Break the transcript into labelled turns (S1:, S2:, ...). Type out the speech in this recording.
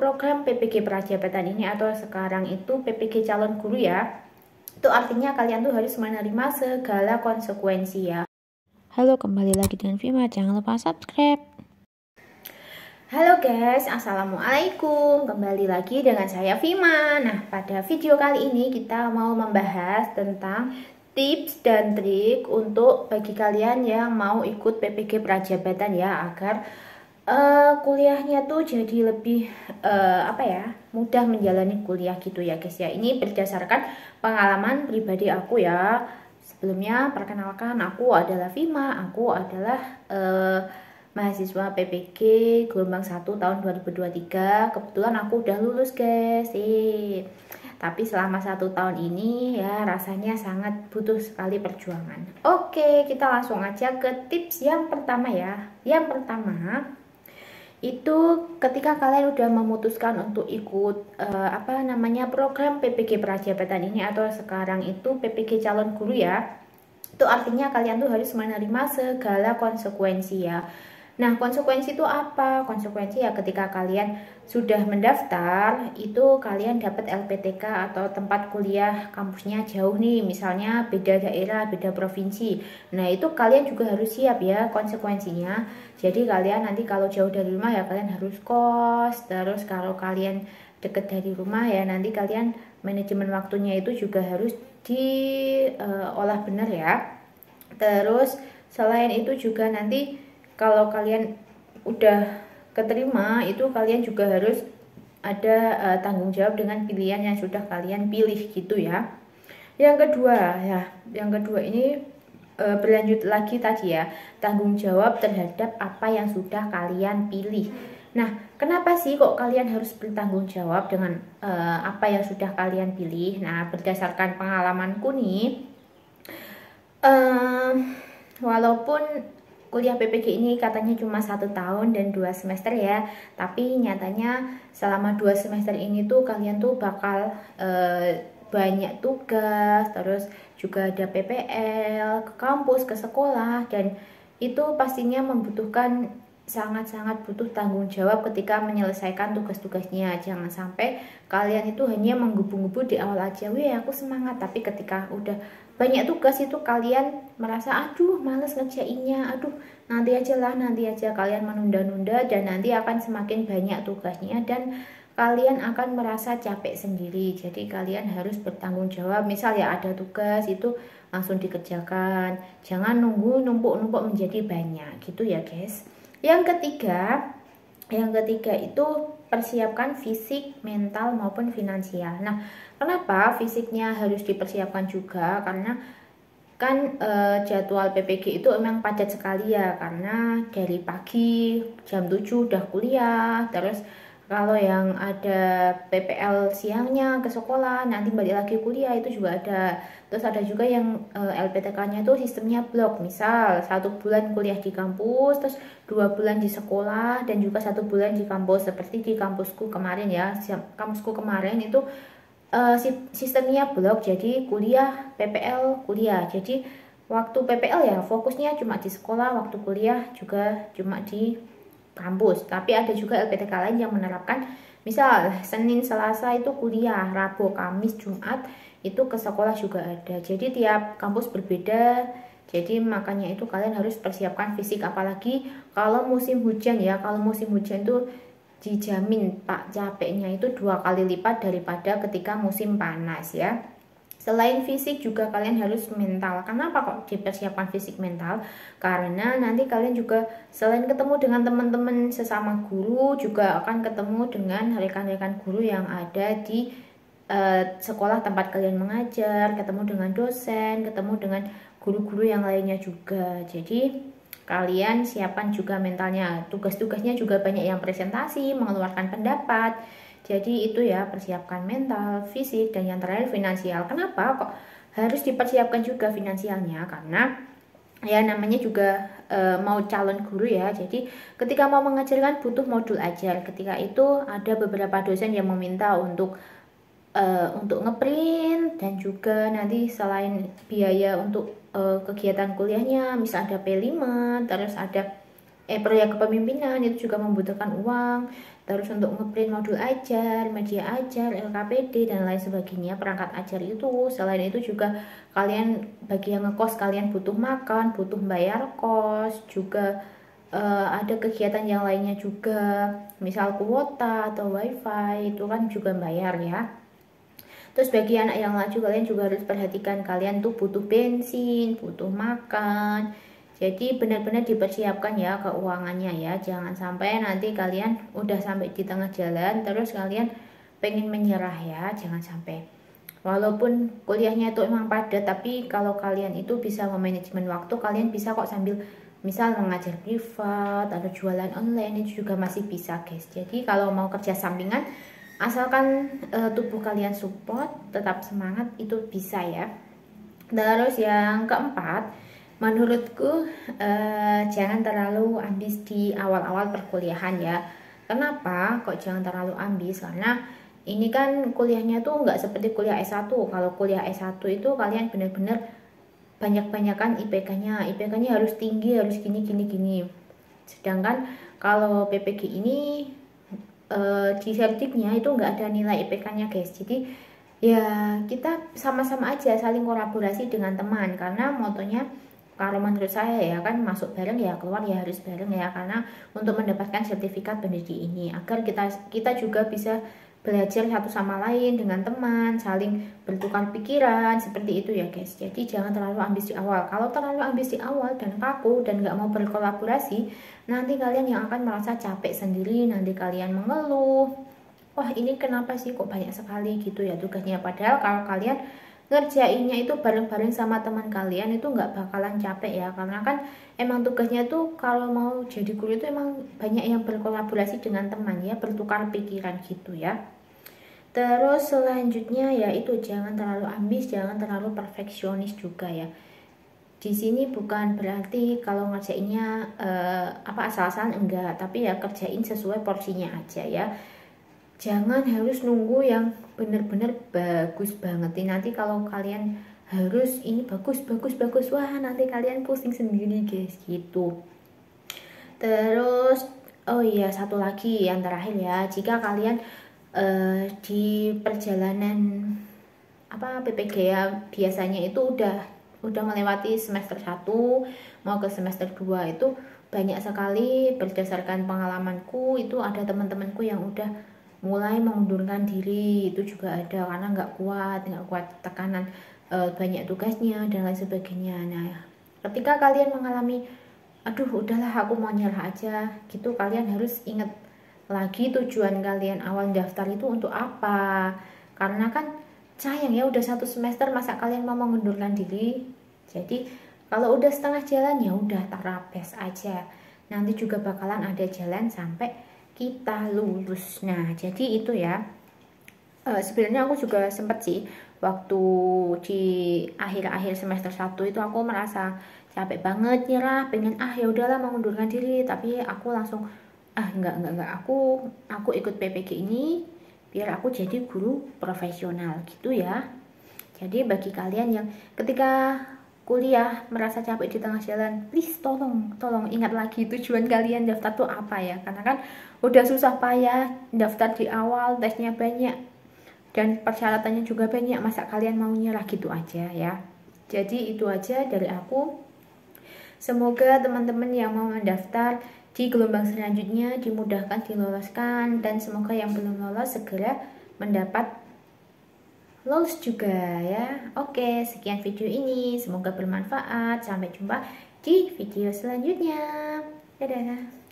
S1: program PPG Prajabatan ini atau sekarang itu PPG calon guru ya, itu artinya kalian tuh harus menerima segala konsekuensi ya.
S2: Halo, kembali lagi dengan Vima, jangan lupa subscribe.
S1: Halo guys, assalamualaikum. Kembali lagi dengan saya Vima. Nah, pada video kali ini kita mau membahas tentang tips dan trik untuk bagi kalian yang mau ikut PPG Prajabatan ya, agar kuliahnya tuh jadi lebih mudah menjalani kuliah gitu ya guys ya. Ini berdasarkan pengalaman pribadi aku ya. Sebelumnya perkenalkan, aku adalah Vima, aku adalah mahasiswa PPG gelombang 1 tahun 2023. Kebetulan aku udah lulus guys. Tapi selama 1 tahun ini ya rasanya sangat butuh sekali perjuangan. Oke, kita langsung aja ke tips yang pertama ya. Yang pertama itu ketika kalian udah memutuskan untuk ikut program PPG Prajabatan ini atau sekarang itu PPG calon guru ya, itu artinya kalian tuh harus menerima segala konsekuensi ya. Nah, konsekuensi itu apa? Konsekuensi ya ketika kalian sudah mendaftar, itu kalian dapat LPTK atau tempat kuliah kampusnya jauh nih, misalnya beda daerah, beda provinsi. Nah, itu kalian juga harus siap ya konsekuensinya. Jadi kalian nanti kalau jauh dari rumah ya kalian harus kos, terus kalau kalian deket dari rumah ya nanti kalian manajemen waktunya itu juga harus diolah benar ya. Terus selain itu juga nanti kalau kalian udah keterima itu kalian juga harus ada tanggung jawab dengan pilihan yang sudah kalian pilih gitu ya. Yang kedua ini berlanjut lagi tadi ya, tanggung jawab terhadap apa yang sudah kalian pilih. Nah, kenapa sih kok kalian harus bertanggung jawab dengan apa yang sudah kalian pilih? Nah, berdasarkan pengalamanku nih, walaupun kuliah PPG ini katanya cuma 1 tahun dan 2 semester ya, tapi nyatanya selama 2 semester ini tuh kalian tuh bakal banyak tugas, terus juga ada PPL ke kampus, ke sekolah, dan itu pastinya membutuhkan sangat-sangat butuh tanggung jawab ketika menyelesaikan tugas-tugasnya. Jangan sampai kalian itu hanya menggebu-gebu di awal aja, wih aku semangat, tapi ketika udah banyak tugas itu kalian merasa aduh males ngerjainnya, aduh nanti aja lah, nanti aja, kalian menunda-nunda dan nanti akan semakin banyak tugasnya dan kalian akan merasa capek sendiri. Jadi kalian harus bertanggung jawab. Misal ya ada tugas itu langsung dikerjakan, jangan nunggu numpuk-numpuk menjadi banyak gitu ya guys. Yang ketiga itu persiapkan fisik, mental maupun finansial. Nah, kenapa fisiknya harus dipersiapkan juga? Karena kan jadwal PPG itu memang padat sekali ya, karena dari pagi jam 7 udah kuliah, terus kalau yang ada PPL siangnya ke sekolah, nanti balik lagi kuliah itu juga ada. Terus ada juga yang LPTK-nya itu sistemnya blok, misal 1 bulan kuliah di kampus, terus 2 bulan di sekolah, dan juga 1 bulan di kampus. Seperti di kampusku kemarin ya, kampusku kemarin itu sistemnya blok, jadi kuliah PPL kuliah. Jadi waktu PPL ya fokusnya cuma di sekolah, waktu kuliah juga cuma di kampus. Tapi ada juga LPTK lain yang menerapkan misal Senin Selasa itu kuliah, Rabu Kamis Jumat itu ke sekolah juga ada. Jadi tiap kampus berbeda. Jadi makanya itu kalian harus persiapkan fisik, apalagi kalau musim hujan ya. Kalau musim hujan tuh dijamin pak capeknya itu 2 kali lipat daripada ketika musim panas ya. Selain fisik juga kalian harus mental. Kenapa kok dipersiapkan fisik mental? Karena nanti kalian juga selain ketemu dengan teman-teman sesama guru, juga akan ketemu dengan rekan-rekan guru yang ada di sekolah tempat kalian mengajar, ketemu dengan dosen, ketemu dengan guru-guru yang lainnya juga. Jadi kalian siapkan juga mentalnya. Tugas-tugasnya juga banyak yang presentasi, mengeluarkan pendapat. Jadi itu ya, persiapkan mental, fisik, dan yang terakhir finansial. Kenapa kok harus dipersiapkan juga finansialnya? Karena ya namanya juga mau calon guru ya. Jadi ketika mau mengajarkan butuh modul ajar. Ketika itu ada beberapa dosen yang meminta untuk ngeprint, dan juga nanti selain biaya untuk kegiatan kuliahnya, misal ada P5, terus ada proyek kepemimpinan itu juga membutuhkan uang. Terus untuk ngeprint modul ajar, media ajar, LKPD dan lain sebagainya, perangkat ajar itu. Selain itu juga kalian bagi yang ngekos kalian butuh makan, butuh bayar kos, juga ada kegiatan yang lainnya juga, misal kuota atau wifi itu kan juga bayar ya. Terus bagi anak yang laju kalian juga harus perhatikan, kalian tuh butuh bensin, butuh makan. Jadi benar-benar dipersiapkan ya keuangannya ya. Jangan sampai nanti kalian udah sampai di tengah jalan terus kalian pengen menyerah ya. Jangan sampai. Walaupun kuliahnya itu emang padat, tapi kalau kalian itu bisa memanajemen waktu, kalian bisa kok sambil misal mengajar privat atau jualan online itu juga masih bisa guys. Jadi kalau mau kerja sampingan, asalkan tubuh kalian support, tetap semangat, itu bisa ya. Terus yang keempat, menurutku jangan terlalu ambis di awal-awal perkuliahan ya. Kenapa kok jangan terlalu ambis? Karena ini kan kuliahnya tuh nggak seperti kuliah S1. Kalau kuliah S1 itu kalian bener-bener banyak-banyakan IPK-nya. IPK-nya harus tinggi, harus gini. Sedangkan kalau PPG ini di serdiknya itu nggak ada nilai IPK-nya guys. Jadi ya kita sama-sama aja saling kolaborasi dengan teman, karena motonya kalau menurut saya ya kan, masuk bareng ya keluar ya harus bareng ya, karena untuk mendapatkan sertifikat pendidik ini agar kita juga bisa belajar satu sama lain dengan teman, saling bertukar pikiran seperti itu ya guys. Jadi jangan terlalu ambis di awal. Kalau terlalu ambis di awal dan kaku dan nggak mau berkolaborasi, nanti kalian yang akan merasa capek sendiri, nanti kalian mengeluh, wah ini kenapa sih kok banyak sekali gitu ya tugasnya. Padahal kalau kalian ngerjainnya itu bareng-bareng sama teman kalian itu nggak bakalan capek ya, karena kan emang tugasnya tuh kalau mau jadi guru itu emang banyak yang berkolaborasi dengan teman ya, bertukar pikiran gitu ya. Terus selanjutnya ya itu jangan terlalu ambis, jangan terlalu perfeksionis juga ya. Di sini bukan berarti kalau ngerjainnya asal-asalan, enggak, tapi ya kerjain sesuai porsinya aja ya. Jangan harus nunggu yang bener-bener bagus banget. Nanti kalau kalian harus ini bagus, wah nanti kalian pusing sendiri guys gitu. Terus oh iya, satu lagi yang terakhir ya, jika kalian di perjalanan PPG ya biasanya itu udah melewati semester 1 mau ke semester 2 itu banyak sekali, berdasarkan pengalamanku itu ada teman-temanku yang udah mulai mengundurkan diri, itu juga ada karena nggak kuat tekanan banyak tugasnya dan lain sebagainya. Nah ketika kalian mengalami aduh udahlah aku mau nyerah aja gitu, kalian harus ingat lagi tujuan kalian awal daftar itu untuk apa. Karena kan sayang ya udah 1 semester masa kalian mau mengundurkan diri. Jadi kalau udah setengah jalan ya udah terapes aja, nanti juga bakalan ada jalan sampai kita lulus. Nah jadi itu ya, sebenarnya aku juga sempet sih waktu di akhir-akhir semester 1 itu aku merasa capek banget, nyerah, pengen ya udahlah mengundurkan diri, tapi aku langsung enggak, aku ikut PPG ini biar aku jadi guru profesional gitu ya. Jadi bagi kalian yang ketika kuliah merasa capek di tengah jalan, please tolong ingat lagi tujuan kalian daftar tuh apa ya. Karena kan udah susah payah daftar di awal, tesnya banyak dan persyaratannya juga banyak, masa kalian mau nyerah gitu aja ya. Jadi itu aja dari aku. Semoga teman-teman yang mau mendaftar di gelombang selanjutnya dimudahkan, diloloskan, dan semoga yang belum lolos segera mendapat lolos juga ya. Oke, sekian video ini, semoga bermanfaat. Sampai jumpa di video selanjutnya. Dadah.